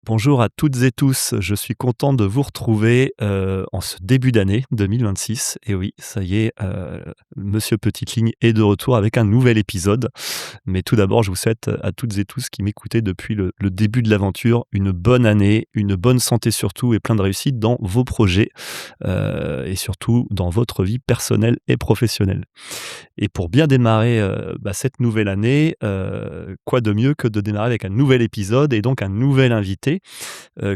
Bonjour à toutes et tous, je suis content de vous retrouver, en ce début d'année 2026 et oui, ça y est, monsieur Petite-Ligne est de retour avec un nouvel épisode. Mais tout d'abord, je vous souhaite à toutes et tous qui m'écoutez depuis le début de l'aventure, une bonne année, une bonne santé surtout et plein de réussite dans vos projets, et surtout dans votre vie personnelle et professionnelle. Et pour bien démarrer, cette nouvelle année, quoi de mieux que de démarrer avec un nouvel épisode et donc un nouvel invité,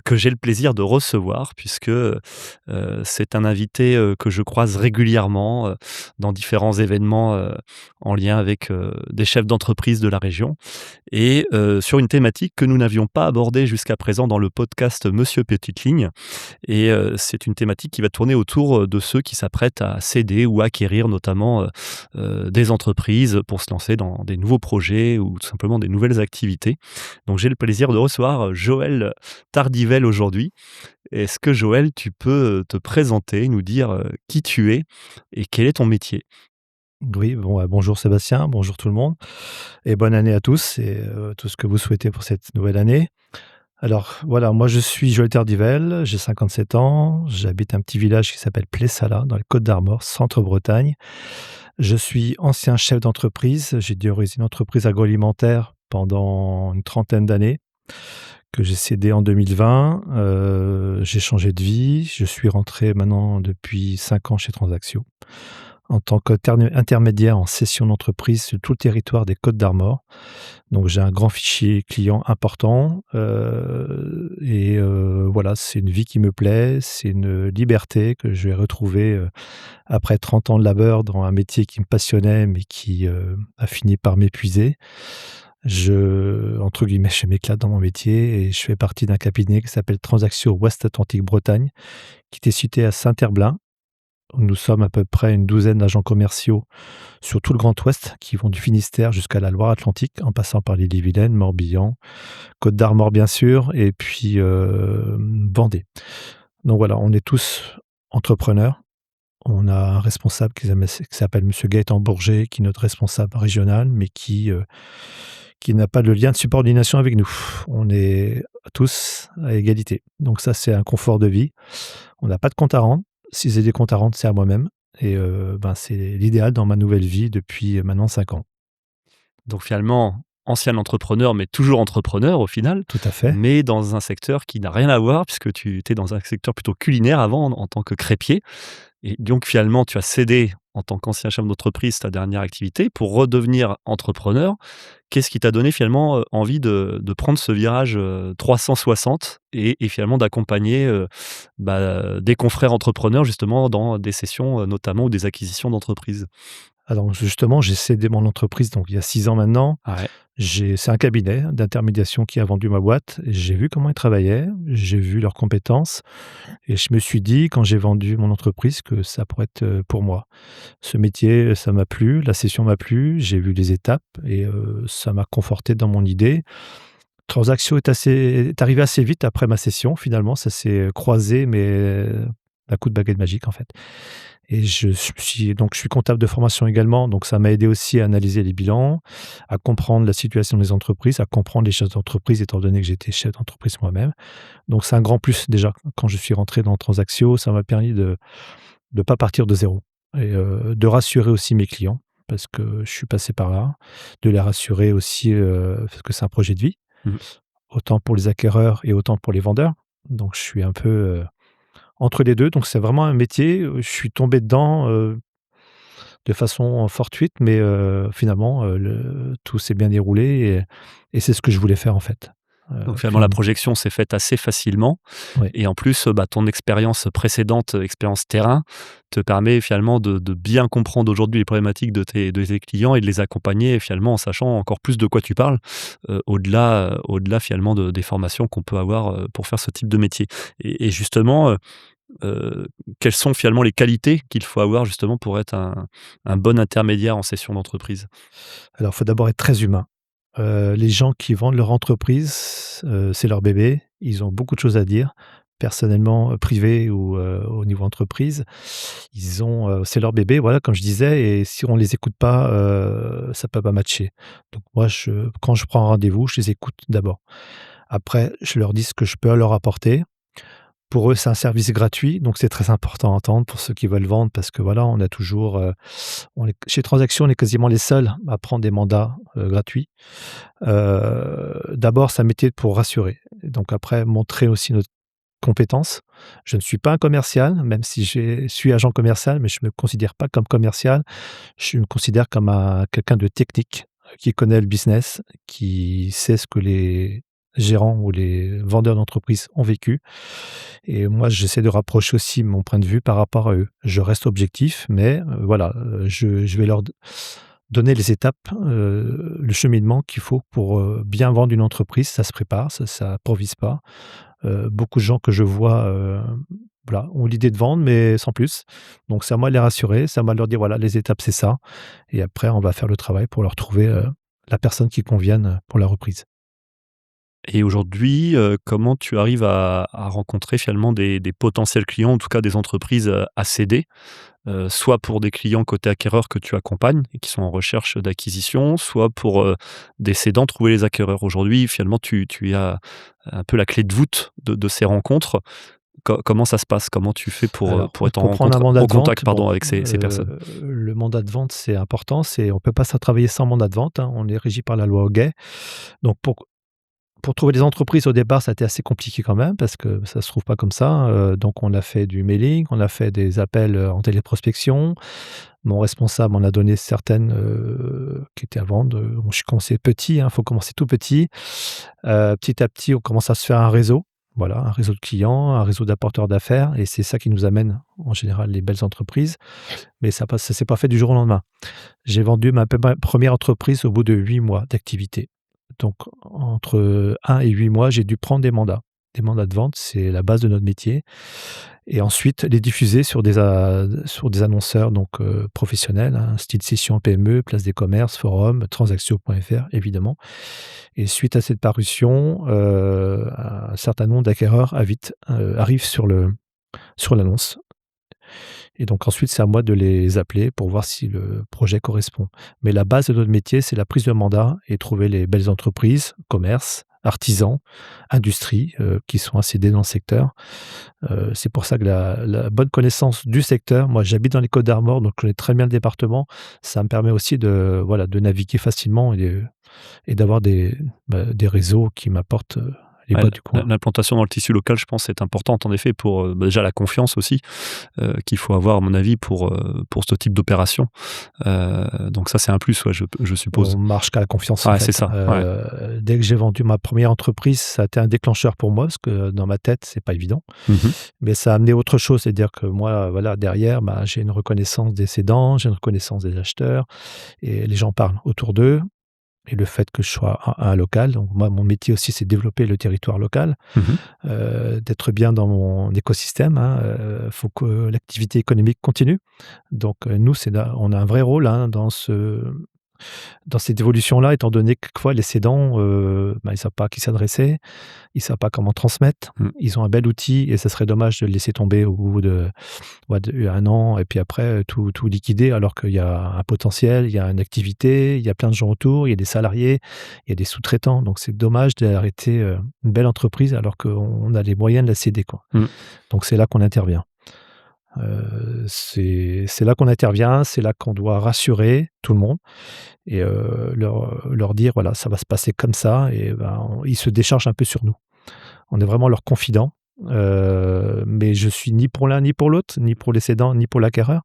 que j'ai le plaisir de recevoir puisque, c'est un invité, que je croise régulièrement, dans différents événements, en lien avec, des chefs d'entreprise de la région et sur une thématique que nous n'avions pas abordée jusqu'à présent dans le podcast Monsieur Petite-Ligne et c'est une thématique qui va tourner autour, de ceux qui s'apprêtent à céder ou acquérir notamment, des entreprises pour se lancer dans des nouveaux projets ou tout simplement des nouvelles activités. Donc j'ai le plaisir de recevoir, Joël Tardivel aujourd'hui. Est-ce que Joël, tu peux, te présenter, nous dire, qui tu es et quel est ton métier? Oui, bon, bonjour Sébastien, bonjour tout le monde et bonne année à tous et tout ce que vous souhaitez pour cette nouvelle année. Alors voilà, moi je suis Joël Tardivel, j'ai 57 ans, j'habite un petit village qui s'appelle Plessala dans les Côtes-d'Armor, centre-Bretagne. Je suis ancien chef d'entreprise, j'ai dirigé une entreprise agroalimentaire pendant une trentaine d'années que j'ai cédée en 2020. J'ai changé de vie, je suis rentré maintenant depuis 5 ans chez Transactio en tant qu'intermédiaire en cession d'entreprise sur tout le territoire des Côtes-d'Armor. Donc j'ai un grand fichier client important, voilà, c'est une vie qui me plaît, c'est une liberté que je vais retrouver, après 30 ans de labeur dans un métier qui me passionnait, mais qui, a fini par m'épuiser. Entre guillemets, «Je m'éclate dans mon métier» et je fais partie d'un cabinet qui s'appelle Transactio Ouest Atlantique Bretagne, qui était situé à Saint-Herblain. Nous sommes à peu près une douzaine d'agents commerciaux sur tout le Grand Ouest qui vont du Finistère jusqu'à la Loire-Atlantique, en passant par l'Ille-et-Vilaine, Morbihan, Côte-d'Armor bien sûr et puis, Vendée. Donc voilà, on est tous entrepreneurs. On a un responsable qui s'appelle monsieur Gaëtan Bourget, qui est notre responsable régional, mais qui n'a pas de lien de subordination avec nous. On est tous à égalité. Donc ça, c'est un confort de vie. On n'a pas de compte à rendre. Si j'ai des comptes à rendre, c'est à moi-même et c'est l'idéal dans ma nouvelle vie depuis maintenant 5 ans. Donc finalement, ancien entrepreneur, mais toujours entrepreneur au final, Tout à fait. mais dans un secteur qui n'a rien à voir puisque tu étais dans un secteur plutôt culinaire avant en tant que crêpier et donc finalement tu as cédé en tant qu'ancien chef d'entreprise ta dernière activité pour redevenir entrepreneur. Qu'est-ce qui t'a donné finalement, envie de prendre ce virage, 360 et finalement d'accompagner, des confrères entrepreneurs justement dans des sessions, notamment ou des acquisitions d'entreprises? Alors justement, j'ai cédé mon entreprise donc il y a 6 ans maintenant. Ouais. C'est un cabinet d'intermédiation qui a vendu ma boîte. J'ai vu comment ils travaillaient, j'ai vu leurs compétences et je me suis dit quand j'ai vendu mon entreprise que ça pourrait être, pour moi. Ce métier, ça m'a plu, la session m'a plu, j'ai vu les étapes et ça m'a conforté dans mon idée. Transactio est arrivé assez vite après ma session finalement, ça s'est croisé mais à coup de baguette magique en fait. Et je suis comptable de formation également, donc ça m'a aidé aussi à analyser les bilans, à comprendre la situation des entreprises, à comprendre les chefs d'entreprise étant donné que j'étais chef d'entreprise moi-même. Donc c'est un grand plus déjà quand je suis rentré dans Transactio, ça m'a permis de pas partir de zéro et de rassurer aussi mes clients parce que je suis passé par là, de les rassurer aussi, parce que c'est un projet de vie, Mmh. autant pour les acquéreurs et autant pour les vendeurs. Donc je suis un peu, entre les 2, donc c'est vraiment un métier, je suis tombé dedans, de façon fortuite, mais finalement, le tout s'est bien déroulé et c'est ce que je voulais faire en fait, Donc finalement la finalement. projection s'est faite assez facilement Ouais. et en plus, ton expérience précédente, expérience terrain, te permet finalement de bien comprendre aujourd'hui les problématiques de tes clients et de les accompagner finalement en sachant encore plus de quoi tu parles, au-delà finalement des formations qu'on peut avoir, pour faire ce type de métier et justement, quelles sont finalement les qualités qu'il faut avoir justement pour être un bon intermédiaire en session d'entreprise? Alors, il faut d'abord être très humain. Les gens qui vendent leur entreprise, c'est leur bébé. Ils ont beaucoup de choses à dire, personnellement, privé ou au niveau entreprise. C'est leur bébé, voilà, comme je disais et si on les écoute pas, ça peut pas matcher. Donc moi, quand je prends un rendez-vous, je les écoute d'abord. Après, je leur dis ce que je peux leur apporter. Pour eux, c'est un service gratuit, donc c'est très important à entendre pour ceux qui veulent vendre parce que voilà, on a toujours, chez Transactions, on est quasiment les seuls à prendre des mandats, gratuits. D'abord, c'est un métier pour rassurer, donc après montrer aussi notre compétence. Je ne suis pas un commercial, même si je suis agent commercial, mais je me considère pas comme commercial. Je me considère comme quelqu'un de technique, qui connaît le business, qui sait ce que les gérants ou les vendeurs d'entreprise ont vécu et moi, j'essaie de rapprocher aussi mon point de vue par rapport à eux. Je reste objectif, mais voilà, je vais leur donner les étapes, le cheminement qu'il faut pour, bien vendre une entreprise. Ça se prépare, ça improvise pas. Beaucoup de gens que je vois, voilà, ont l'idée de vendre, mais sans plus. Donc c'est à moi de les rassurer, c'est à moi de leur dire: «Voilà, les étapes, c'est ça» et après on va faire le travail pour leur trouver, la personne qui convienne, pour la reprise. Et aujourd'hui, comment tu arrives à rencontrer finalement des potentiels clients, en tout cas des entreprises, à céder? Soit pour des clients côté acquéreur que tu accompagnes et qui sont en recherche d'acquisition, soit pour, des cédants, trouver les acquéreurs. Aujourd'hui, finalement, tu as un peu la clé de voûte de ces rencontres. Comment ça se passe? Comment tu fais Alors, pour être pour prendre un mandat en de vente, contact, pardon, bon, avec ces personnes? le mandat de vente, c'est important, on ne peut pas travailler sans mandat de vente, hein, on est régi par la loi Hoguet. Donc pour trouver des entreprises au départ, ça a été assez compliqué quand même parce que ça se trouve pas comme ça, donc on a fait du mailing, on a fait des appels, en téléprospection. Mon responsable m'en a donné certaines, qui étaient à vendre, bon, je commençais petit, hein, faut commencer tout petit. Petit à petit, on commence à se faire un réseau, voilà, un réseau de clients, un réseau d'apporteurs d'affaires et c'est ça qui nous amène en général les belles entreprises, mais ça s'est pas fait du jour au lendemain. J'ai vendu ma 1re entreprise au bout de 8 mois d'activité. Donc entre 1 et 8 mois, j'ai dû prendre des mandats. Des mandats de vente, c'est la base de notre métier et ensuite les diffuser sur des annonceurs donc professionnels, hein, style Session PME, Place des commerces, Forum, Transactio.fr évidemment et suite à cette parution, un certain nombre d'acquéreurs arrivent sur l'annonce et donc ensuite, c'est à moi de les appeler pour voir si le projet correspond. Mais la base de notre métier, c'est la prise de mandat et trouver les belles entreprises, commerces, artisans, industries, qui sont incédés dans le secteur. C'est pour ça que la bonne connaissance du secteur, moi j'habite dans les Côtes-d'Armor, donc je connais très bien le département. Ça me permet aussi de, voilà, de naviguer facilement et d'avoir des réseaux qui m'apportent, les Ouais, boîtes du coin. l'implantation dans le tissu local, je pense, est importante en effet pour, déjà la confiance aussi, qu'il faut avoir à mon avis pour ce type d'opération. Donc ça, c'est un plus, ouais, je suppose. On marche qu'à la confiance, en Ouais, c'est fait. ça, ouais. Dès que j'ai vendu ma première entreprise, ça a été un déclencheur pour moi parce que dans ma tête, c'est pas évident. Mmh. Mais ça a amené autre chose, c'est-à-dire que moi, voilà, derrière, bah, j'ai une reconnaissance des cédants, j'ai une reconnaissance des acheteurs et les gens parlent autour d'eux et le fait que je sois un local, donc moi, mon métier aussi, c'est de développer le territoire local, Mmh. d'être bien dans mon écosystème, hein, faut que l'activité économique continue. Donc nous, on a un vrai rôle, hein, dans cette évolution-là, étant donné que quelquefois les cédants, bah, ils savent pas à qui s'adresser, ils savent pas comment transmettre. Mmh. Ils ont un bel outil et ça serait dommage de le laisser tomber au bout de ouais, de 1 an et puis après, tout liquider alors qu'il y a un potentiel, il y a une activité, il y a plein de gens autour, il y a des salariés, il y a des sous-traitants. Donc c'est dommage d'arrêter, une belle entreprise alors qu'on a les moyens de la céder, quoi. Mmh. Donc c'est là qu'on intervient. C'est là qu'on intervient, c'est là qu'on doit rassurer tout le monde et leur dire: «Voilà, ça va se passer comme ça» et ben, ils se déchargent un peu sur nous. On est vraiment leurs confidents, mais je suis ni pour l'un ni pour l'autre, ni pour les cédants, ni pour l'acquéreur,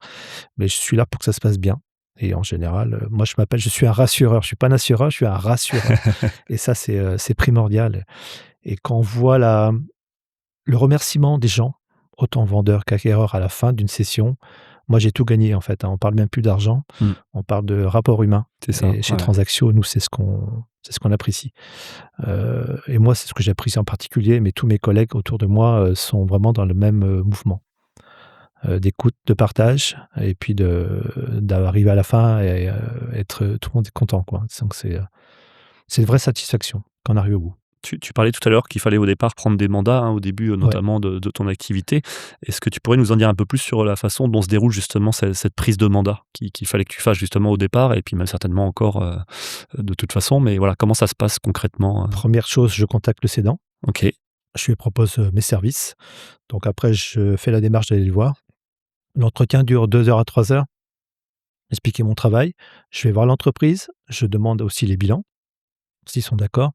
mais je suis là pour que ça se passe bien et en général, moi je suis un rassureur, je suis pas un assureur, je suis un rassureur et ça c'est primordial et quand on voit le remerciement des gens, autant vendeurs qu'acquéreurs à la fin d'une session, moi j'ai tout gagné en fait, hein. On parle même plus d'argent, Mmh. on parle de rapport humain C'est ça, et chez ouais. Transactio, nous c'est ce qu'on apprécie. Et moi, c'est ce que j'apprécie en particulier, mais tous mes collègues autour de moi, sont vraiment dans le même, mouvement, d'écoute, de partage et puis d'arriver à la fin et être tout le monde est content, quoi. Donc c'est une vraie satisfaction quand on arrive au bout. Tu parlais tout à l'heure qu'il fallait au départ prendre des mandats, hein, au début, Ouais. notamment de ton activité. Est-ce que tu pourrais nous en dire un peu plus sur la façon dont se déroule justement cette prise de mandat qu'il fallait que tu fasses justement au départ et puis même certainement encore, de toute façon, mais voilà, comment ça se passe concrètement? 1re chose, je contacte le cédant. OK. Je lui propose, mes services. Donc après, je fais la démarche d'aller le voir. L'entretien dure 2 heures à 3 heures. Expliquer mon travail. Je vais voir l'entreprise. Je demande aussi les bilans, s'ils sont d'accord.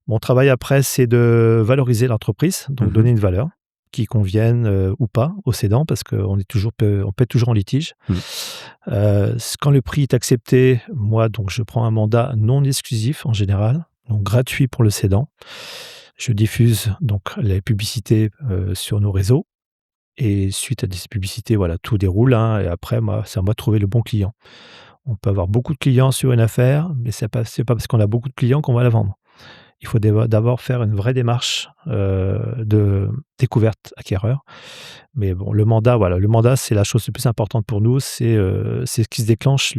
Mon travail après, c'est de valoriser l'entreprise, donc Mmh. donner une valeur qui convienne, ou pas au cédant parce on peut être toujours en litige. Mmh. Quand le prix est accepté, moi donc je prends un mandat non exclusif en général, donc gratuit pour le cédant. Je diffuse donc les publicités, sur nos réseaux et suite à ces publicités, voilà, tout déroule, hein, et après moi, c'est à moi de trouver le bon client. On peut avoir beaucoup de clients sur une affaire, mais c'est pas parce qu'on a beaucoup de clients qu'on va la vendre. Il faut d'abord faire une vraie démarche, de découverte acquéreur. Mais bon, le mandat, voilà, le mandat, c'est la chose la plus importante pour nous, c'est ce qui se déclenche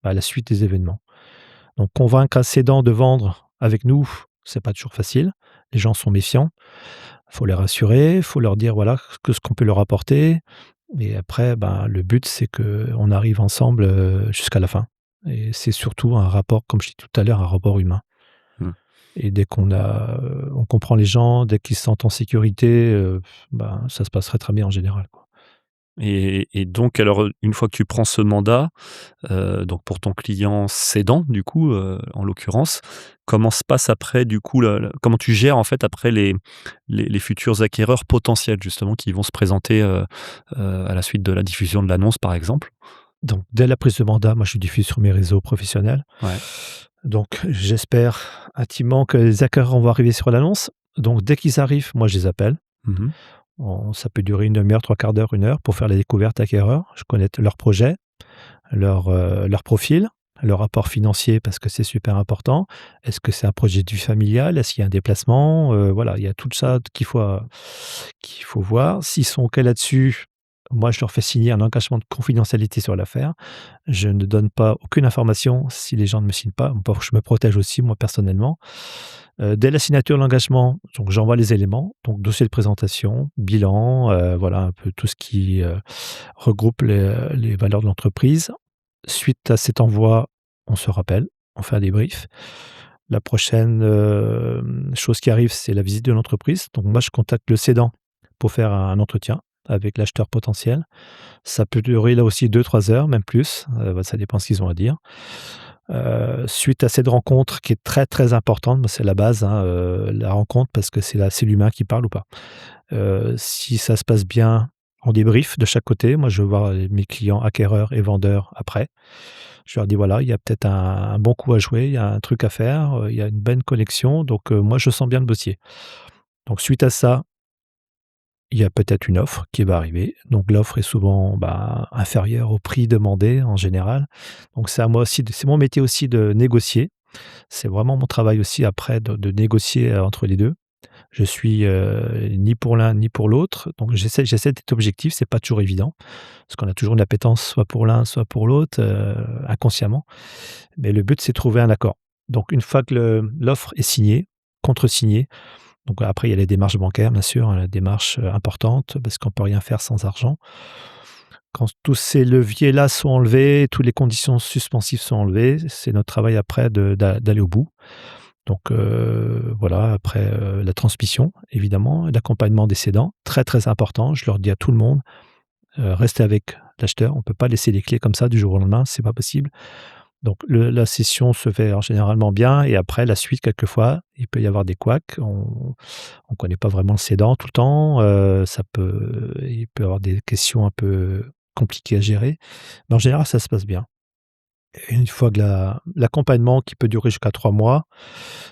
à la suite des événements. Donc convaincre un cédant de vendre avec nous, c'est pas toujours facile. Les gens sont méfiants. Il faut les rassurer, il faut leur dire, voilà, ce qu'on peut leur apporter et après, ben, le but, c'est qu'on arrive ensemble, jusqu'à la fin et c'est surtout un rapport, comme je dis tout à l'heure, un rapport humain Mmh. et dès on comprend les gens, dès qu'ils se sentent en sécurité, ben, ça se passerait très bien en général, quoi. Et donc alors, une fois que tu prends ce mandat, donc pour ton client cédant du coup, en l'occurrence, comment se passe après du coup comment tu gères en fait après les futurs acquéreurs potentiels justement qui vont se présenter, à la suite de la diffusion de l'annonce par exemple? Donc dès la prise de mandat, moi, je diffuse sur mes réseaux professionnels. Ouais. Donc j'espère intimement que les acquéreurs vont arriver sur l'annonce. Donc dès qu'ils arrivent, moi, je les appelle. Mmh. Ça peut durer une demi heure, trois quarts d'heure, une heure pour faire la découverte acquéreur. Je connais leur projet, leur profil, leur rapport financier parce que c'est super important. Est-ce que c'est un projet de vie familiale? Est-ce qu'il y a un déplacement? Voilà, il y a tout ça qu'il faut voir. S'ils sont OK là-dessus, moi, je leur fais signer un engagement de confidentialité sur l'affaire. Je ne donne pas aucune information si les gens ne me signent pas. Bon, je me protège aussi, moi, personnellement. Dès la signature de l'engagement, donc j'envoie les éléments, donc dossier de présentation, bilan, voilà un peu tout ce qui, regroupe les valeurs de l'entreprise. Suite à cet envoi, on se rappelle, on fait un débrief. La prochaine, chose qui arrive, c'est la visite de l'entreprise. Donc moi, je contacte le cédant pour faire un entretien avec l'acheteur potentiel. Ça peut durer là aussi 2 3 heures, même plus, ça dépend ce qu'ils ont à dire. Suite à cette rencontre qui est très, très importante, moi c'est la base, hein, la rencontre parce que c'est l'humain qui parle ou pas. Si ça se passe bien, on débrief de chaque côté. Moi, je veux voir mes clients acquéreurs et vendeurs après. Je leur dis: «Voilà, il y a peut-être un bon coup à jouer, il y a un truc à faire, il y a une bonne connexion, donc moi je sens bien le dossier». Donc suite à ça, il y a peut-être une offre qui va arriver. Donc l'offre est souvent, bah, inférieure au prix demandé en général. Donc c'est à moi aussi c'est mon métier aussi de négocier. C'est vraiment mon travail aussi après de négocier, entre les 2. Je suis, ni pour l'un ni pour l'autre, donc j'essaie d'être objectif, c'est pas toujours évident, parce qu'on a toujours une appétence soit pour l'un, soit pour l'autre, inconsciemment. Mais le but, c'est de trouver un accord. Donc une fois que l'offre est signée, contresignée, donc après il y a les démarches bancaires bien sûr, hein, la démarche, importante parce qu'on peut rien faire sans argent. Quand tous ces leviers-là sont enlevés, toutes les conditions suspensives sont enlevées, c'est notre travail après d'aller au bout. Donc voilà, après, la transmission évidemment, l'accompagnement des cédants, très, très important. Je leur dis à tout le monde, restez avec l'acheteur. On ne peut pas laisser les clés comme ça du jour au lendemain, c'est pas possible. Donc la session se fait en généralement bien et après la suite quelquefois, il peut y avoir des couacs. On connaît pas vraiment le cédant tout le temps, il peut y avoir des questions un peu compliquées à gérer, mais en général ça se passe bien. Et une fois que l'accompagnement qui peut durer jusqu'à 3 mois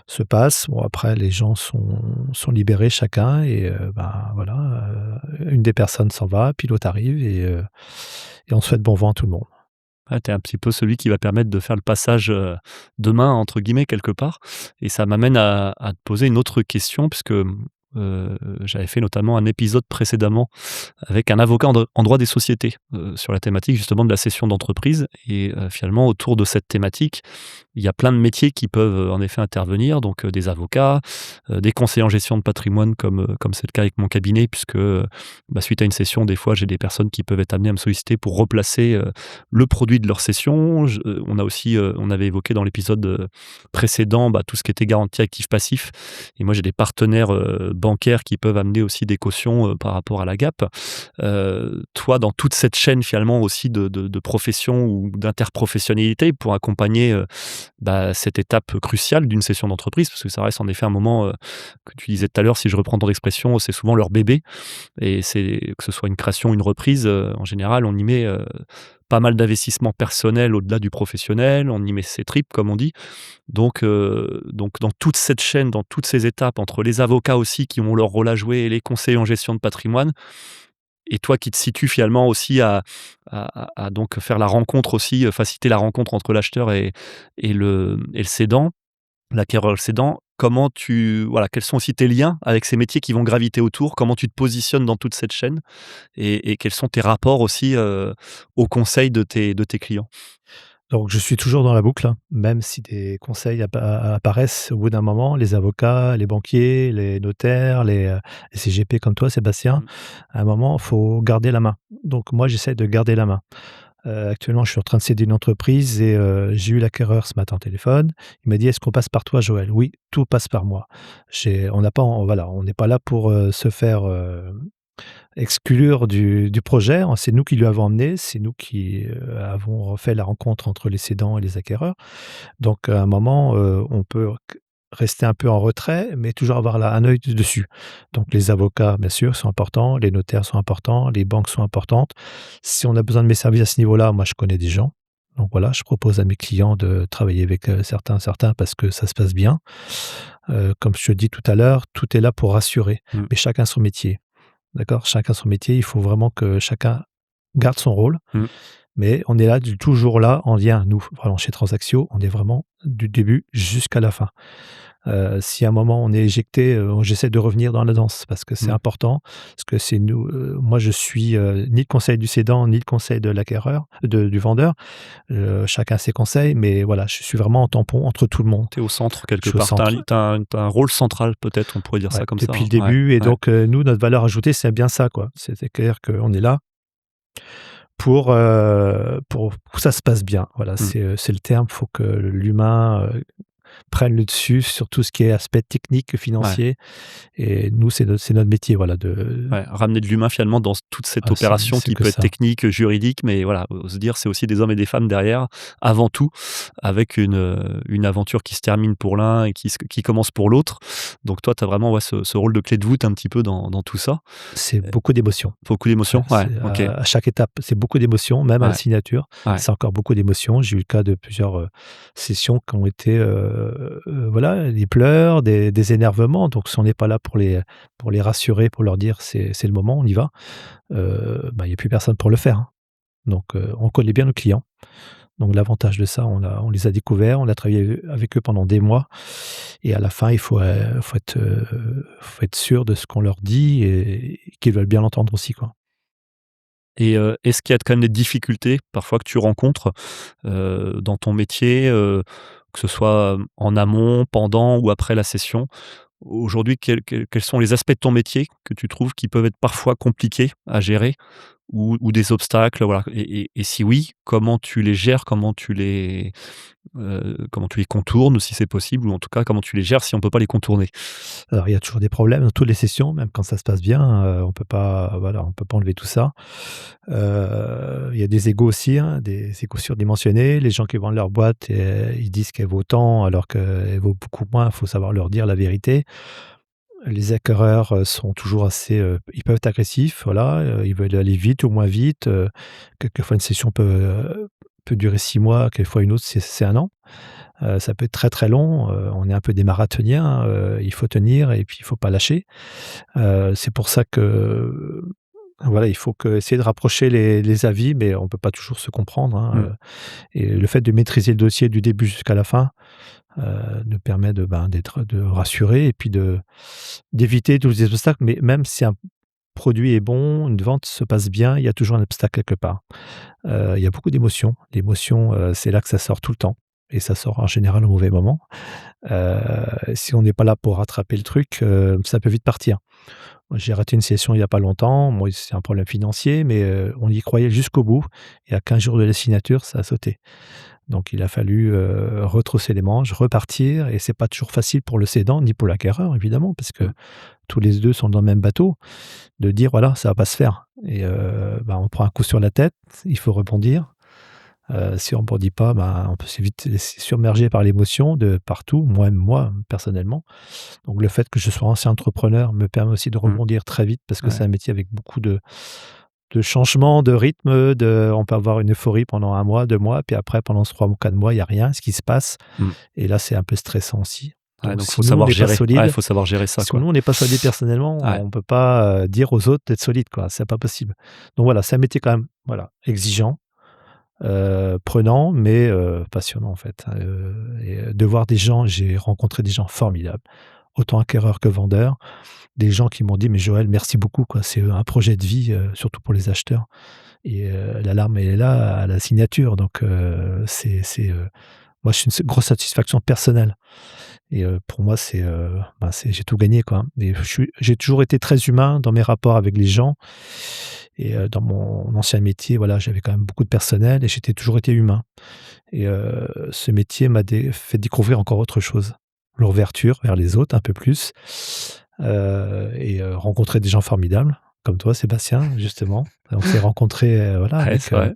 se passe, bon après les gens sont libérés chacun et ben, voilà, une des personnes s'en va, puis l'autre arrive et on souhaite bon vent à tout le monde. Ouais, tu es un petit peu celui qui va permettre de faire le passage, «de main» entre guillemets quelque part et ça m'amène à te poser une autre question puisque, j'avais fait notamment un épisode précédemment avec un avocat en droit des sociétés, sur la thématique justement de la cession d'entreprise et finalement autour de cette thématique, il y a plein de métiers qui peuvent, en effet intervenir, donc des avocats, des conseillers en gestion de patrimoine comme c'est le cas avec mon cabinet puisque, suite à une session, des fois, j'ai des personnes qui peuvent être amenées à me solliciter pour replacer, le produit de leur session. On a aussi, on avait évoqué dans l'épisode, précédent, tout ce qui était garantie actif passif et moi j'ai des partenaires, bancaires qui peuvent amener aussi des cautions, par rapport à la gap. Toi, dans toute cette chaîne finalement aussi de profession ou d'interprofessionnalité pour accompagner, cette étape cruciale d'une session d'entreprise, parce que ça reste en effet un moment, que tu disais tout à l'heure, si je reprends ton expression, c'est souvent leur bébé et c'est que ce soit une création, une reprise, en général, on y met, pas mal d'investissements personnels au-delà du professionnel, on y met ses tripes comme on dit. Donc dans toute cette chaîne, dans toutes ces étapes, entre les avocats aussi qui ont leur rôle à jouer et les conseillers en gestion de patrimoine et toi qui te situes finalement aussi à donc faire la rencontre aussi, faciliter la rencontre entre l'acheteur et le cédant, l'acquéreur et le cédant. Quels sont aussi tes liens avec ces métiers qui vont graviter autour? Comment tu te positionnes dans toute cette chaîne? Et quels sont tes rapports aussi, aux conseils de tes clients? Donc je suis toujours dans la boucle, hein, même si des conseils apparaissent au bout d'un moment, les avocats, les banquiers, les notaires, les CGP comme toi Sébastien, Mmh. à un moment, il faut garder la main. Donc moi, j'essaie de garder la main. Actuellement, je suis en train de céder une entreprise et j'ai eu l'acquéreur ce matin au téléphone. Il m'a dit: «Est-ce qu'on passe par toi, Joël?» «Oui, tout passe par moi». On n'a pas voilà, on n'est pas là pour, se faire, exclure du projet. C'est nous qui lui avons emmené, c'est nous qui, avons fait la rencontre entre les cédants et les acquéreurs. Donc à un moment, on peut rester un peu en retrait, mais toujours avoir là un œil dessus. Donc les avocats, bien sûr, sont importants, les notaires sont importants, les banques sont importantes. Si on a besoin de mes services à ce niveau-là, moi je connais des gens. Donc voilà, je propose à mes clients de travailler avec, certains parce que ça se passe bien. Comme je te dis tout à l'heure, tout est là pour rassurer, Mmh. mais chacun son métier. D'accord? Chacun son métier, il faut vraiment que chacun garde son rôle, Mmh. mais on est là, toujours là en lien, nous, vraiment chez Transactio, on est vraiment du début jusqu'à la fin. Si à un moment on est éjecté, j'essaie de revenir dans la danse parce que c'est Mmh. important, parce que c'est nous, moi je suis, ni le conseil du cédant, ni le conseil de l'acquéreur, du vendeur. Chacun ses conseils, mais voilà, je suis vraiment en tampon entre tout le monde. Tu es au centre Je quelque suis au part. Tu as un centre. li tu un rôle central peut-être, on pourrait dire Ouais, ça comme ça, depuis hein? le Ouais, début et ouais. donc nous, notre valeur ajoutée, c'est bien ça, quoi. C'est clair qu'on est là pour que ça se passe bien. Voilà, Mmh. c'est le terme. Il faut que l'humain, prenne le dessus sur tout ce qui est aspect technique, Ouais. financier et nous, c'est notre métier, voilà, Ouais, ramener de l'humain finalement dans toute cette opération c'est qui que peut être ça. technique, juridique, mais voilà, se dire c'est aussi des hommes et des femmes derrière, avant tout, avec une aventure qui se termine pour l'un et qui commence pour l'autre. Donc toi, tu as vraiment, ouais, ce rôle de clé de voûte un petit peu dans tout ça. C'est beaucoup d'émotions. Beaucoup Ouais, d'émotions? Ouais, c'est OK. à chaque étape, c'est beaucoup d'émotions, même à la Ouais, signature, ouais. c'est encore beaucoup d'émotions. J'ai eu le cas de plusieurs, sessions qui ont été, voilà, des pleurs, des énervements. Donc si on n'est pas là pour les rassurer, pour leur dire: «C'est le moment, on y va», il y a plus personne pour le faire, hein. Donc on connaît bien nos clients. Donc l'avantage de ça, on les a découverts, on a travaillé avec eux pendant des mois et à la fin, il faut être sûr de ce qu'on leur dit et qu'ils veulent bien l'entendre aussi, quoi. Et est-ce qu'il y a quand même des difficultés parfois que tu rencontres, dans ton métier, que ce soit, en amont, pendant ou après la session? Aujourd'hui, quels sont les aspects de ton métier que tu trouves qui peuvent être parfois compliqués à gérer ou des obstacles? Voilà et si oui, comment tu les gères? Comment tu les contournes si c'est possible? Ou en tout cas, comment tu les gères si on peut pas les contourner? Alors il y a toujours des problèmes dans toutes les sessions, même quand ça se passe bien, on peut pas, voilà, on peut pas enlever tout ça. Il y a des égos aussi, hein, des égos surdimensionnés. Les gens qui vendent leur boîte, ils disent qu'elle vaut tant alors qu'elle vaut beaucoup moins, il faut savoir leur dire la vérité. Les acquéreurs, sont toujours assez, ils peuvent être agressifs, voilà, ils veulent aller vite ou moins vite, quelquefois une session peut durer 6 mois, quelquefois une autre c'est 1 an. Ça peut être très, très long, on est un peu des marathoniens, il faut tenir et puis il faut pas lâcher. C'est pour ça que, voilà, il faut essayer de rapprocher les avis, mais on peut pas toujours se comprendre, hein, Mmh. et le fait de maîtriser le dossier du début jusqu'à la fin, nous permet de rassurer et puis d'éviter tous les obstacles. Mais même si un produit est bon, une vente se passe bien, il y a toujours un obstacle quelque part. Il y a beaucoup d'émotions. L'émotion, c'est là que ça sort tout le temps. et ça sort en général au mauvais moment. Heu, Si on n'est pas là pour rattraper le truc, ça peut vite partir. Moi, j'ai raté une session il y a pas longtemps. Bon, c'est un problème financier, mais on y croyait jusqu'au bout et à 15 jours de la signature, ça a sauté. Donc il a fallu, retrousser les manches, repartir et c'est pas toujours facile pour le cédant ni pour l'acquéreur évidemment parce que Mmh. tous les 2 sont dans le même bateau, de dire: «Voilà, ça va pas se faire» et bah, on prend un coup sur la tête, il faut rebondir. Si on rebondit pas, ben, on peut se vite laisser submerger par l'émotion de partout, moi, personnellement. Donc le fait que je sois ancien entrepreneur me permet aussi de Mmh. rebondir très vite parce que Ouais. c'est un métier avec beaucoup de changements, de rythme, on peut avoir une euphorie pendant 1 mois, 2 mois, puis après pendant 3 ou 4 mois, il y a rien, ce qui se passe Mmh. et là, c'est un peu stressant aussi. Ouais, Donc donc si nous, on n'est pas il solide faut savoir gérer ça, si quoi. nous, on n'est pas solide personnellement, Ouais. on peut pas, dire aux autres d'être solide, quoi. C'est pas possible. Donc voilà, c'est un métier quand même, voilà, exigeant, prenant, mais passionnant, en fait, et de voir des gens j'ai rencontré des gens formidables, autant acquéreurs que vendeurs. Des gens qui m'ont dit: «Mais Joël, merci beaucoup, quoi. C'est, un projet de vie», surtout pour les acheteurs et la larme, elle est là à la signature donc moi, c'est une grosse satisfaction personnelle et pour moi, j'ai tout gagné, quoi et j'ai toujours été très humain dans mes rapports avec les gens et dans mon ancien métier, voilà, j'avais quand même beaucoup de personnel et j'étais toujours été humain et ce métier m'a fait découvrir encore autre chose. L'ouverture vers les autres un peu plus, et rencontrer des gens formidables comme toi, Sébastien, justement. On s'est rencontrés, voilà, Ouais, avec, c'est vrai.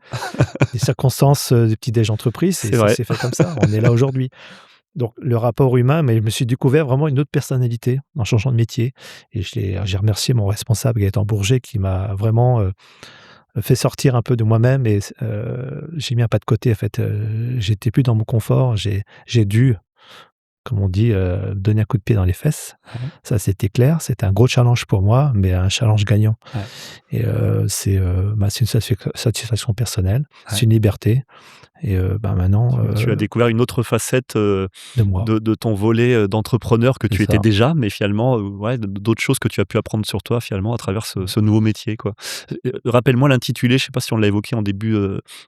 des circonstances, du petit déj entreprise et C'est ça vrai. s'est fait comme ça. On est là aujourd'hui. Donc le rapport humain, mais je me suis découvert vraiment une autre personnalité en changeant de métier et j'ai remercié mon responsable Gaëtan Bourget qui m'a vraiment, fait sortir un peu de moi-même et j'ai mis un pas de côté en fait, j'étais plus dans mon confort, j'ai dû, comme on dit, donner un coup de pied dans les fesses. Ouais, Ça, c'était clair, c'était un gros challenge pour moi, mais un challenge gagnant ouais, et c'est une satisfaction personnelle, c'est ouais. une liberté et bah, maintenant, Tu as découvert une autre facette, de moi, de ton volet, d'entrepreneur que c'est tu étais ça. déjà, mais finalement, ouais, d'autres choses que tu as pu apprendre sur toi finalement à travers ce nouveau métier, quoi. Rappelle-moi l'intitulé, je sais pas si on l'a évoqué en début,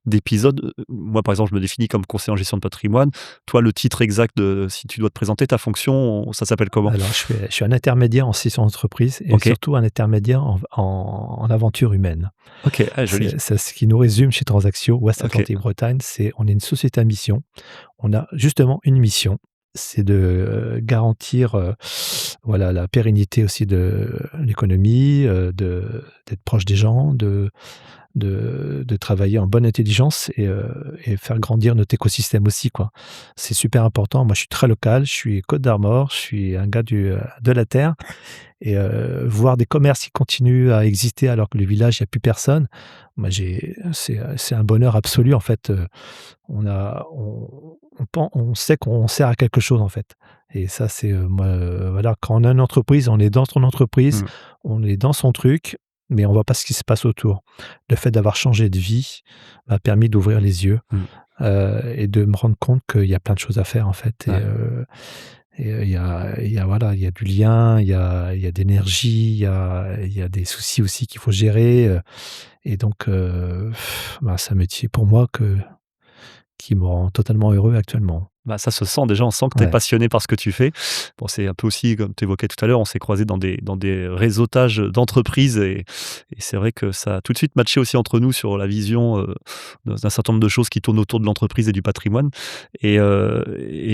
d'épisode. Moi, par exemple, je me définis comme conseiller en gestion de patrimoine. Toi, le titre exact de si tu dois te présenter, ta fonction, ça s'appelle comment? Alors je suis un intermédiaire en session d'entreprise et OK, surtout un intermédiaire en aventure humaine. OK, ah joli. C'est ce qui nous résume chez Transactio Ouest OK, Atlantique Bretagne, on est une société à mission. On a justement une mission, c'est de, garantir, voilà, la pérennité aussi de l'économie, d'être proche des gens, de travailler en bonne intelligence et faire grandir notre écosystème aussi, quoi. C'est super important. Moi, je suis très local, je suis Côte d'Armor, je suis un gars de la terre et voir des commerces qui continuent à exister alors que le village, il y a plus personne, moi c'est un bonheur absolu en fait, on sait qu'on sert à quelque chose en fait et ça c'est, moi, voilà, quand on a une entreprise, on est dans son entreprise, mmh, on est dans son truc, mais on voit pas ce qui se passe autour. Le fait d'avoir changé de vie m'a permis d'ouvrir les yeux, mmh, et de me rendre compte qu'il y a plein de choses à faire en fait ouais. il y a voilà, il y a du lien, il y a de l'énergie, il y a des soucis aussi qu'il faut gérer, et donc bah, c'est un métier pour moi qui me rend totalement heureux actuellement. Bah, ça se sent déjà, on sent que tu es Ouais, passionné par ce que tu fais. Bon, c'est un peu aussi, comme tu évoquais tout à l'heure, on s'est croisés dans des réseautages d'entreprises et c'est vrai que ça a tout de suite matché aussi entre nous sur la vision, d'un certain nombre de choses qui tournent autour de l'entreprise et du patrimoine et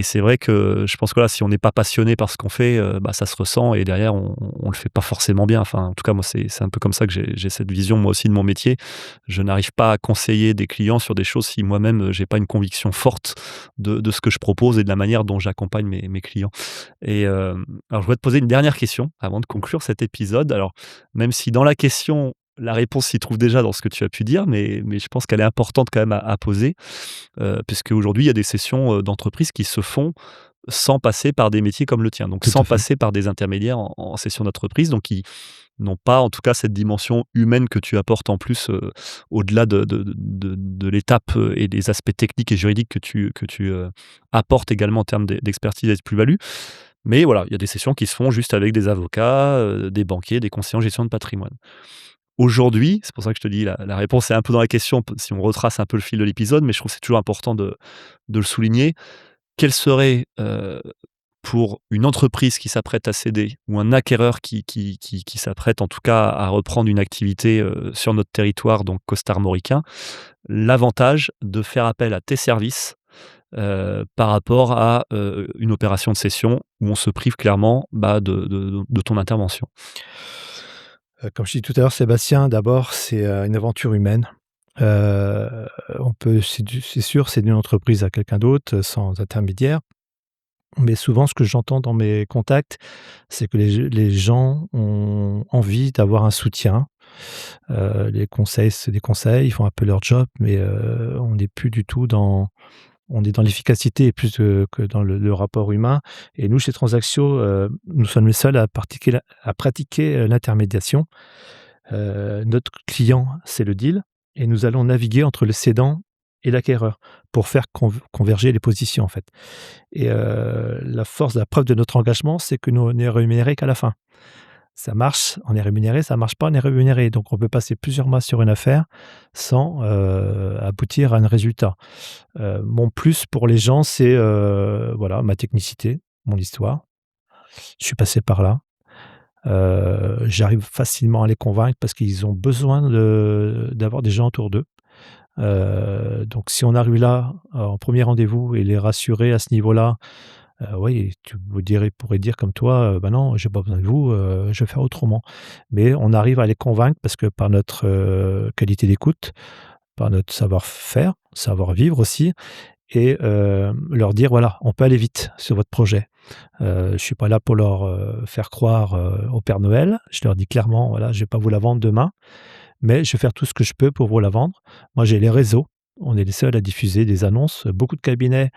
c'est vrai que je pense que là, si on n'est pas passionné par ce qu'on fait, bah, ça se ressent et derrière on le fait pas forcément bien. Enfin, en tout cas, moi, c'est un peu comme ça que j'ai cette vision moi aussi de mon métier. Je n'arrive pas à conseiller des clients sur des choses si moi-même, j'ai pas une conviction forte de ce que je propose et de la manière dont j'accompagne mes clients. Et alors je voudrais te poser une dernière question avant de conclure cet épisode. Alors, même si dans la question, la réponse s'y trouve déjà dans ce que tu as pu dire, mais je pense qu'elle est importante quand même à poser, puisque aujourd'hui il y a des sessions, d'entreprise qui se font sans passer par des métiers comme le tien, donc tout à sans fait. passer par des intermédiaires en session d'entreprise, donc qui n'ont pas, en tout cas, cette dimension humaine que tu apportes en plus, au-delà de l'étape, et des aspects techniques et juridiques que tu apportes également en termes d'expertise et de plus-value. Mais voilà, il y a des sessions qui se font juste avec des avocats, des banquiers, des conseillers en gestion de patrimoine. aujourd'hui, c'est pour ça que je te dis la réponse est un peu dans la question, si on retrace un peu le fil de l'épisode, mais je trouve que c'est toujours important de le souligner. Quel serait, pour une entreprise qui s'apprête à céder ou un acquéreur qui s'apprête en tout cas à reprendre une activité, sur notre territoire, donc costarmoricain, l'avantage de faire appel à tes services, par rapport à, une opération de cession où on se prive clairement, de ton intervention? Comme je dis tout à l'heure, Sébastien, d'abord, c'est, une aventure humaine. Heu, c'est sûr, c'est d'une entreprise à quelqu'un d'autre, sans intermédiaire. Mais souvent, ce que j'entends dans mes contacts, c'est que les gens ont envie d'avoir un soutien. Les conseils, c'est des conseils, ils font un peu leur job, mais on n'est plus du tout dans on est dans l'efficacité plus, que dans le rapport humain. Et nous, chez Transactio, nous sommes les seuls à pratiquer, l'intermédiation. Notre client, c'est le deal et nous allons naviguer entre le cédant et l'acquéreur pour faire converger les positions, en fait. Et la force, la preuve de notre engagement, c'est que nous, on est rémunérés qu'à la fin. Ça marche, on est rémunéré, ça marche pas, on est rémunéré. Donc on peut passer plusieurs mois sur une affaire sans, aboutir à un résultat. Mon plus pour les gens, c'est, voilà, ma technicité, mon histoire. Je suis passé par là. J'arrive facilement à les convaincre parce qu'ils ont besoin d'avoir des gens autour d'eux. Donc si on arrive là, en premier rendez-vous et les rassurer à ce niveau-là, oui, pourrais dire comme toi, «Bah non, j'ai pas besoin de vous, je vais faire autrement». Mais on arrive à les convaincre parce que par notre, qualité d'écoute, par notre savoir-faire, savoir-vivre aussi et leur dire: «Voilà, on peut aller vite sur votre projet». Je suis pas là pour leur, faire croire, au Père Noël. Je leur dis clairement: «Voilà, je vais pas vous la vendre demain, mais je vais faire tout ce que je peux pour vous la vendre». Moi, j'ai les réseaux. On est les seuls à diffuser des annonces. Beaucoup de cabinets,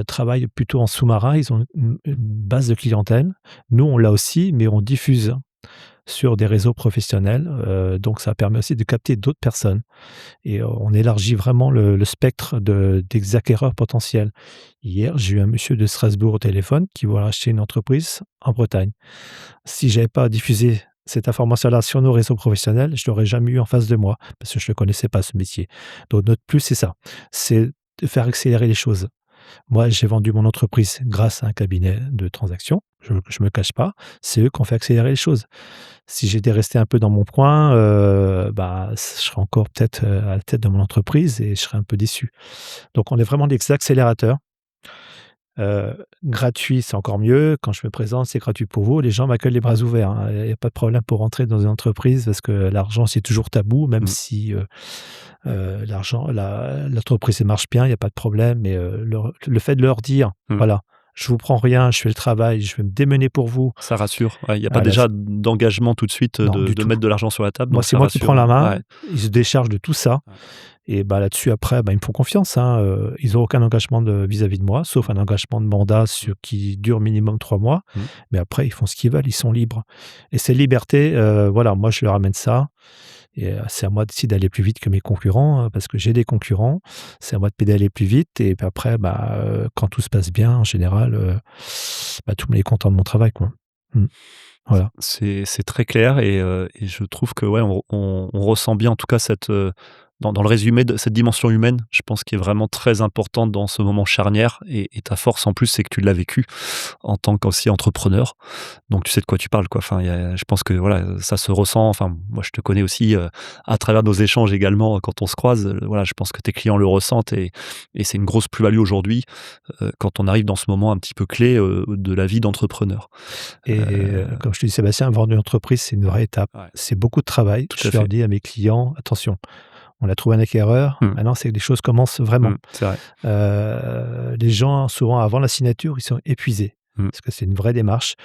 travaillent plutôt en sous-marin. Ils ont une base de clientèle. Nous, on l'a aussi, mais on diffuse sur des réseaux professionnels, donc ça permet aussi de capter d'autres personnes et on élargit vraiment le spectre des acquéreurs potentiels. Hier, j'ai eu un monsieur de Strasbourg au téléphone qui voulait acheter une entreprise en Bretagne. Si j'avais pas diffusé cette information-là sur nos réseaux professionnels, je l'aurais jamais eu en face de moi parce que je ne le connaissais pas ce métier. Donc notre plus, c'est ça, c'est de faire accélérer les choses. Moi, j'ai vendu mon entreprise grâce à un cabinet de transactions, je me cache pas, c'est eux qui ont fait accélérer les choses. Si j'étais resté un peu dans mon coin, je serais encore peut-être, à la tête de mon entreprise et je serais un peu déçu. Donc on est vraiment des accélérateurs. Gratuit, c'est encore mieux. Quand je me présente, c'est gratuit pour vous. Les gens m'accueillent les bras ouverts, hein. Il y a pas de problème pour rentrer dans une entreprise parce que l'argent, c'est toujours tabou, même Mmh. si, l'entreprise, elle marche bien, il y a pas de problème. Mais, le fait de leur dire: Mmh. «Voilà, je vous prends rien, je fais le travail, je vais me démener pour vous». Ça rassure. Ouais, il y a pas Ah là, déjà d'engagement tout de suite, non, de du de tout. mettre de l'argent sur la table, Moi, donc c'est ça moi qui prends rassure, la main, ouais. ils se déchargent de tout ça Ouais. et bah, là-dessus après, bah, ils me font confiance, hein, ils ont aucun engagement vis-à-vis de moi, sauf un engagement de mandat qui dure minimum 3 mois, Mmh. mais après ils font ce qu'ils veulent, ils sont libres et cette liberté, voilà, moi je leur amène ça et c'est à moi aussi d'aller plus vite que mes concurrents, parce que j'ai des concurrents. C'est à moi de pédaler plus vite et puis après, quand tout se passe bien en général, tout le monde est content de mon travail, quoi. Mmh. Voilà. C'est très clair et je trouve que, ouais, on ressent bien en tout cas cette, dans le résumé de cette dimension humaine, je pense qui est vraiment très importante dans ce moment charnière et ta force en plus, c'est que tu l'as vécu en tant qu'aussi entrepreneur. Donc tu sais de quoi tu parles, quoi. Enfin, je pense que voilà, ça se ressent. Enfin, moi je te connais aussi, à travers nos échanges également, quand on se croise, voilà, je pense que tes clients le ressentent et c'est une grosse plus-value aujourd'hui, quand on arrive dans ce moment un petit peu clé, de la vie d'entrepreneur. Et Heu, comme je te dis, Sébastien, vendre une entreprise, c'est une vraie étape. ouais, C'est beaucoup de travail. tout à Je leur fait. dis à mes clients: «Attention, on a trouvé un acquéreur, Mmh. maintenant c'est que les choses commencent vraiment». C'est vrai. Les gens, souvent, avant la signature, ils sont épuisés Mmh. parce que c'est une vraie démarche.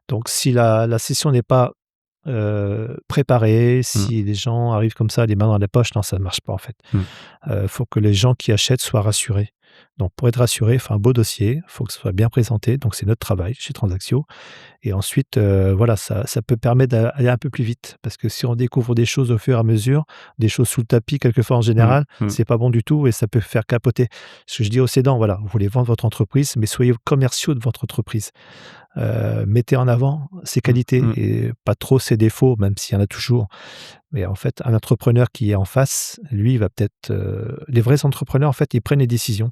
Donc si la session n'est pas, préparée, Mmh. si les gens arrivent comme ça, les mains dans les poches, non, ça ne marche pas, en fait. Mmh. Faut que les gens qui achètent soient rassurés. Donc pour être rassuré, il faut un beau dossier, il faut que ce soit bien présenté, donc c'est notre travail chez Transactio. Et ensuite, voilà, ça peut permettre d'aller un peu plus vite parce que si on découvre des choses au fur et à mesure, des choses sous le tapis quelquefois en Mmh. général, Mmh. c'est pas bon du tout et ça peut faire capoter. Ce que je dis aux cédants, voilà, vous voulez vendre votre entreprise, mais soyez commerciaux de votre entreprise. Mettez en avant ses Mmh. qualités Mmh. et pas trop ses défauts, même s'il y en a toujours. Mais en fait, un entrepreneur qui est en face, lui, il va peut-être, les vrais entrepreneurs, en fait, ils prennent les décisions.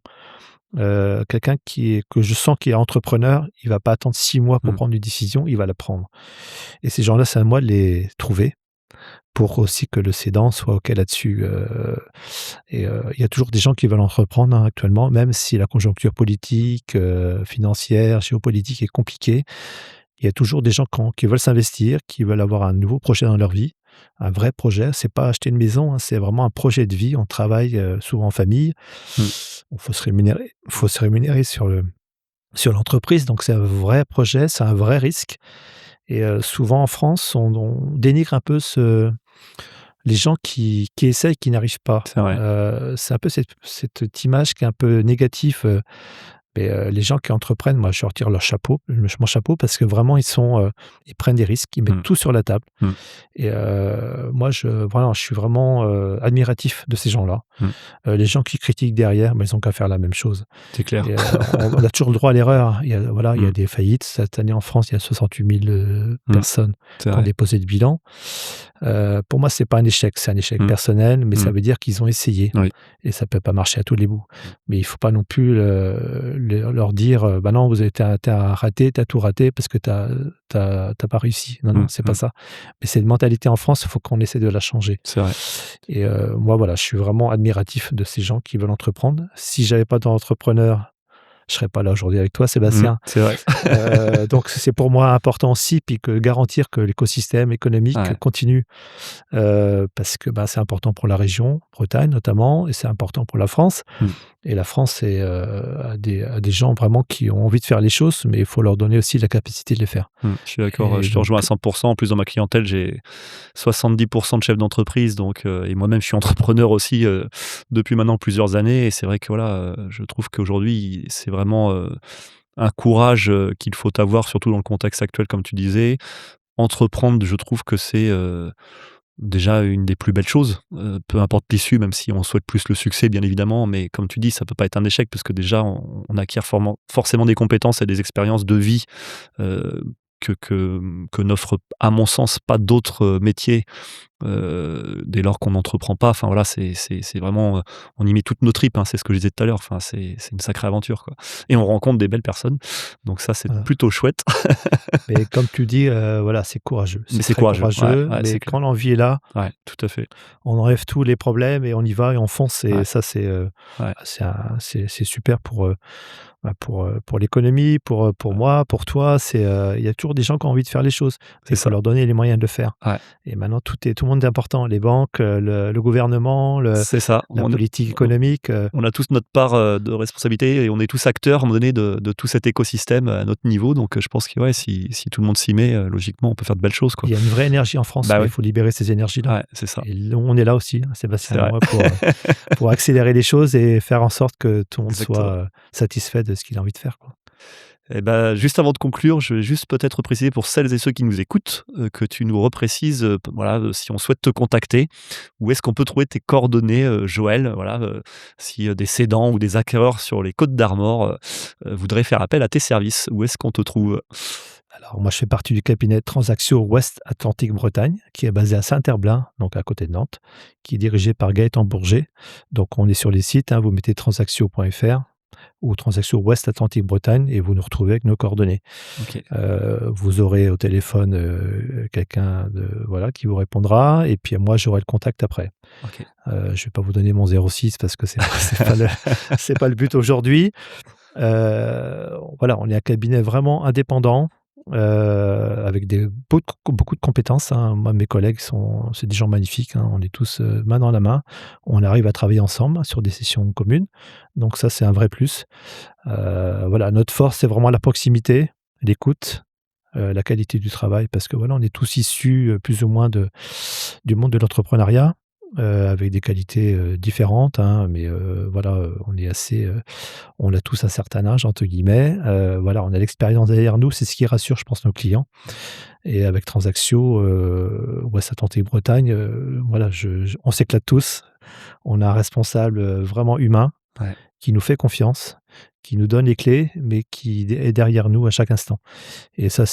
Quelqu'un que je sens qui est entrepreneur, il va pas attendre 6 mois pour Mmh. prendre une décision, il va la prendre. Et ces gens-là, c'est à moi de les trouver pour aussi que le cédant soit OK là-dessus, il y a toujours des gens qui veulent entreprendre, hein, actuellement, même si la conjoncture politique, financière, géopolitique est compliquée. Il y a toujours des gens qui veulent s'investir, qui veulent avoir un nouveau projet dans leur vie, un vrai projet. C'est pas acheter une maison, hein, c'est vraiment un projet de vie. On travaille, souvent en famille. Mmh. Il faut se rémunérer sur l'entreprise, donc c'est un vrai projet, c'est un vrai risque et souvent en France, on dénigre un peu les gens qui essayent, qui n'arrivent pas. C'est vrai. C'est un peu cette image qui est un peu négative, mais les gens qui entreprennent, moi, je leur tire leur chapeau, mon chapeau parce que vraiment ils prennent des risques, ils mettent Mmh. tout sur la table Mmh. et moi je suis vraiment, admiratif de ces gens-là. Mmh. Les gens qui critiquent derrière, bah, ils ont qu'à faire la même chose C'est clair. et on a toujours le droit à l'erreur. Il y a Mmh. des faillites. Cette année en France, il y a 68 000 Mmh. personnes C'est qui ont vrai. déposé le bilan. Pour moi, c'est pas un échec, c'est un échec Mmh. personnel, mais ça Mmh. veut dire qu'ils ont essayé Oui. et ça peut pas marcher à tous les bouts. Mmh. Mais il faut pas non plus leur dire, «Bah non, vous avez tu raté, tu as tout raté parce que tu pas réussi». Non, non, Mmh. c'est pas Mmh. ça. Mais c'est une mentalité en France, il faut qu'on essaie de la changer C'est vrai. et moi, voilà, je suis vraiment admiratif de ces gens qui veulent entreprendre. Si j'avais pas d'entrepreneur, je serais pas là aujourd'hui avec toi, Mmh. Sébastien. C'est vrai. Donc c'est pour moi important aussi, puis que garantir que l'écosystème économique Ouais. continue, parce que, bah, c'est important pour la région, Bretagne notamment, et c'est important pour la France. Mmh. Et la France a des gens vraiment qui ont envie de faire les choses, mais il faut leur donner aussi la capacité de les faire. Je suis d'accord, Et je te donc rejoins à 100. En plus, dans ma clientèle, j'ai 70 de chefs d'entreprise, donc et moi-même, je suis entrepreneur aussi, depuis maintenant plusieurs années et c'est vrai que voilà, je trouve qu'aujourd'hui, c'est vraiment, un courage, qu'il faut avoir, surtout dans le contexte actuel, comme tu disais. Entreprendre, je trouve que c'est, déjà une des plus belles choses, peu importe l'issue, même si on souhaite plus le succès, bien évidemment, mais comme tu dis, ça peut pas être un échec parce que déjà on acquiert forcément des compétences et des expériences de vie, heu, que n'offrent, à mon sens, pas d'autres, métiers, dès lors qu'on n'entreprend pas. Enfin voilà, c'est vraiment, on y met toutes nos tripes, hein, c'est ce que je disais tout à l'heure. Enfin, c'est une sacrée aventure, quoi et on rencontre des belles personnes, donc ça, c'est Voilà. plutôt chouette. Mais comme tu dis, voilà, c'est courageux. Mais C'est c'est très courageux. Ouais, courageux, ouais, c'est mais clair. quand l'envie est là, Ouais, tout à fait. on enlève tous les problèmes et on y va et on fonce et Ouais, ça ouais, c'est super pour l'économie, pour ouais, moi, pour toi. Il y a toujours des gens qui ont envie de faire les choses, mais c'est il faut ça. leur donner les moyens de le faire. Ouais, Et maintenant tout le monde est important, les banques, le gouvernement, c'est ça. la politique économique, On a tous notre part, de responsabilité et on est tous acteurs, à un moment donné, de tout cet écosystème à notre niveau. Donc, je pense que ouais, si tout le monde s'y met, logiquement, on peut faire de belles choses, quoi. il y a une vraie énergie en France, Bah, mais il oui, faut libérer ces énergies-là. ouais, c'est ça. Et on est là aussi, hein, C'est Sébastien et vrai. moi, pour accélérer les choses et faire en sorte que tout le monde Exactement. soit, satisfait de ce qu'il a envie de faire, quoi. Et bah, juste avant de conclure, je vais juste peut-être préciser pour celles et ceux qui nous écoutent, que tu nous reprécises, p voilà, si on souhaite te contacter, où est-ce qu'on peut trouver tes coordonnées, Joël? Voilà, si, des cédants ou des acquéreurs sur les Côtes d'Armor, voudraient faire appel à tes services, où est-ce qu'on te trouve? Alors moi, je fais partie du cabinet Transactio Ouest Atlantique Bretagne, qui est basé à Saint-Herblain, donc à côté de Nantes, qui est dirigé par Gaëtan Bourget. Donc on est sur les sites, hein, vous mettez transactio.fr ou Transactio Ouest Atlantique Bretagne et vous nous retrouvez avec nos coordonnées. OK, Vous aurez au téléphone, quelqu'un voilà, qui vous répondra et puis moi, j'aurai le contact après. OK. Je vais pas vous donner mon 06 parce que c'est pas le but aujourd'hui. Voilà, on est un cabinet vraiment indépendant, avec beaucoup de compétences, hein. Moi, mes collègues c'est des gens magnifiques, hein. On est tous, main dans la main. On arrive à travailler ensemble sur des sessions communes, donc ça, c'est un vrai plus. Voilà, notre force, c'est vraiment la proximité, l'écoute, la qualité du travail parce que voilà, on est tous issus, plus ou moins du monde de l'entrepreneuriat, avec des qualités, différentes, hein, mais voilà, on a tous un certain âge entre guillemets, voilà, on a l'expérience derrière nous, c'est ce qui rassure, je pense, nos clients et avec Transactio, Ouest Atlantique Bretagne, voilà, on s'éclate tous. On a un responsable, vraiment humain Ouais. qui nous fait confiance, qui nous donne les clés, mais qui est derrière nous à chaque instant et ça,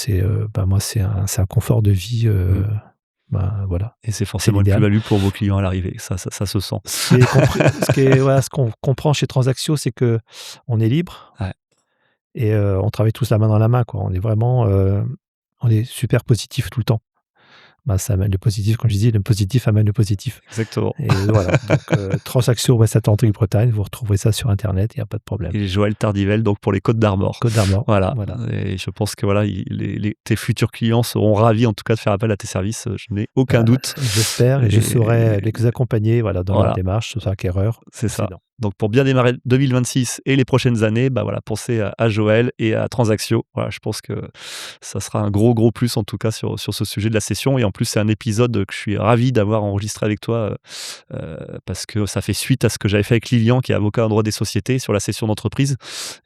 moi, c'est un confort de vie, Mmh. Ben, voilà, Et c'est c'est forcément une l'idéal. plus-value pour vos clients à l'arrivée. Ça se sent. Voilà, ce qu'on comprend chez Transactio, c'est qu'on est libre Ouais, et on travaille tous la main dans la main, quoi. On est vraiment, on est super positif tout le temps. Bah, ça amène le positif, comme je dis, le positif amène le positif exactement. et voilà, donc Transactio West Atlantique-Bretagne, vous retrouverez ça sur internet, il y a pas de problème. Et Joël Tardivel, donc pour les Côtes d'Armor. Côte d'Armor, Voilà, voilà. et je pense que voilà, tes futurs clients seront ravis en tout cas de faire appel à tes services, je n'ai aucun doute. J'espère et je saurai les accompagner, voilà, dans leur Voilà, démarche, ce sera acquéreur, c'est ça. excellent. Donc pour bien démarrer 2026 et les prochaines années, bah voilà, pensez à Joël et à Transactio. Voilà, je pense que ça sera un gros plus en tout cas sur ce sujet de la session, et en plus c'est un épisode que je suis ravi d'avoir enregistré avec toi, parce que ça fait suite à ce que j'avais fait avec Lilian, qui est avocat en droit des sociétés, sur la cession d'entreprise.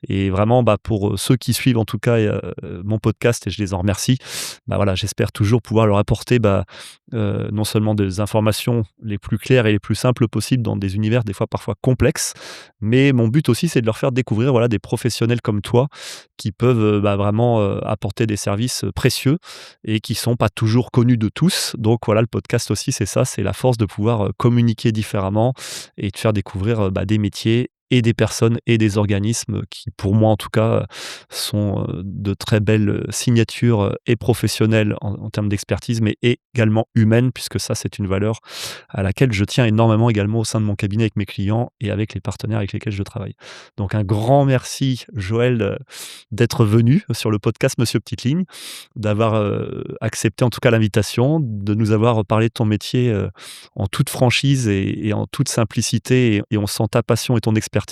Et vraiment, bah, pour ceux qui suivent en tout cas mon podcast, et je les en remercie, bah voilà, j'espère toujours pouvoir leur apporter non seulement des informations les plus claires et les plus simples possibles dans des univers des fois parfois complexes, mais mon but aussi c'est de leur faire découvrir voilà, des professionnels comme toi qui peuvent vraiment apporter des services précieux et qui sont pas toujours connus de tous. Donc voilà, le podcast aussi c'est ça, c'est la force de pouvoir communiquer différemment et de faire découvrir des métiers et des personnes et des organismes qui, pour moi en tout cas, sont de très belles signatures et professionnelles en termes d'expertise, mais également humaines, puisque ça, c'est une valeur à laquelle je tiens énormément également au sein de mon cabinet avec mes clients et avec les partenaires avec lesquels je travaille. Donc un grand merci, Joël, d'être venu sur le podcast Monsieur Petite Ligne, d'avoir accepté en tout cas l'invitation, de nous avoir parlé de ton métier en toute franchise et en toute simplicité, et on sent ta passion et ton expertise.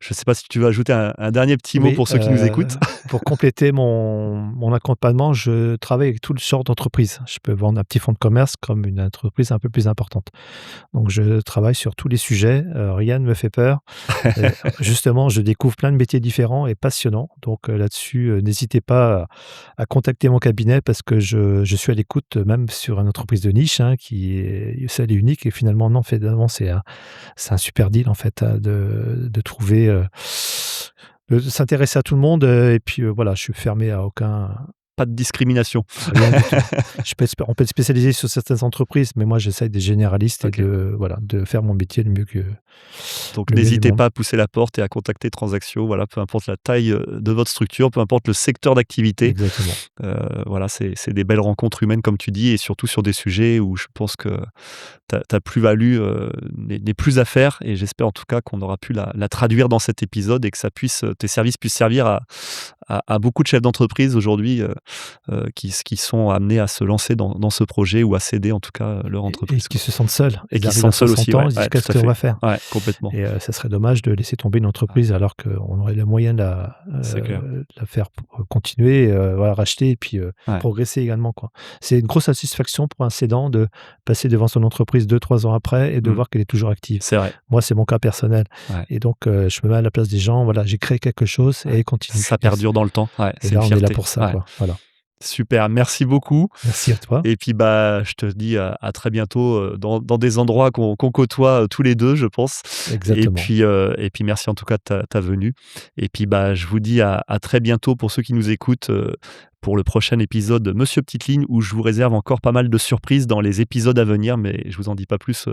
Je ne sais pas si tu veux ajouter un dernier petit mot Oui, pour ceux qui nous écoutent? pour compléter mon accompagnement, je travaille avec tout le genre d'entreprise. Je peux vendre un petit fonds de commerce comme une entreprise un peu plus importante. Donc je travaille sur tous les sujets, rien ne me fait peur. Heu, Justement, je découvre plein de métiers différents et passionnants. Donc là-dessus, n'hésitez pas à contacter mon cabinet parce que je suis à l'écoute, même sur une entreprise de niche, hein, qui est seule et unique et finalement non, finalement c'est un super deal en fait, de trouver, de s'intéresser à tout le monde, et puis, voilà, je suis fermé à aucun Pas de discrimination. rien du tout. On peut être spécialisé sur certaines entreprises, mais moi j'essaye d'être généraliste et OK. voilà, de faire mon métier Donc le mieux du n'hésitez monde. pas à pousser la porte et à contacter Transactio, voilà, peu importe la taille, de votre structure, peu importe le secteur d'activité. Exactement. Voilà, c'est des belles rencontres humaines comme tu dis, et surtout sur des sujets où je pense que ta plus-value, n'est plus à faire, et j'espère en tout cas qu'on aura pu la traduire dans cet épisode et que ça puisse, tes services puissent servir à beaucoup de chefs d'entreprise aujourd'hui, qui sont amenés à se lancer dans ce projet ou à céder en tout cas leur Et entreprise, qui quoi. se sentent seuls. Et Ils qui se arrivent à sentent seuls 60 aussi, ans, ouais, ils se disent: ouais, «Qu'est-ce tout à qu'on fait. va faire?» Ouais, complètement, Et ça serait dommage de laisser tomber une entreprise alors qu'on aurait les moyens c'est clair. de la faire continuer, voilà, racheter et puis, Ouais, progresser également, quoi. C'est une grosse satisfaction pour un cédant de passer devant son entreprise 2-3 ans après et de mmh, voir qu'elle est toujours active. c'est vrai, Moi, c'est mon cas personnel ouais, et donc je me mets à la place des gens, voilà, j'ai créé quelque chose et ouais. elle continue. Ça perdure dans le temps, ouais, Et c'est une là, on est là fierté. pour ça, Ouais, quoi. Voilà. super, merci beaucoup. Merci à toi. Et puis, je te dis à très bientôt, dans des endroits qu'on côtoie, tous les 2, je pense. Exactement. Et puis merci en tout cas de ta venue. Et puis, je vous dis à très bientôt pour ceux qui nous écoutent, pour le prochain épisode de Monsieur Petite Ligne, où je vous réserve encore pas mal de surprises dans les épisodes à venir, mais je vous en dis pas plus,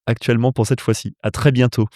actuellement pour cette fois-ci. À très bientôt.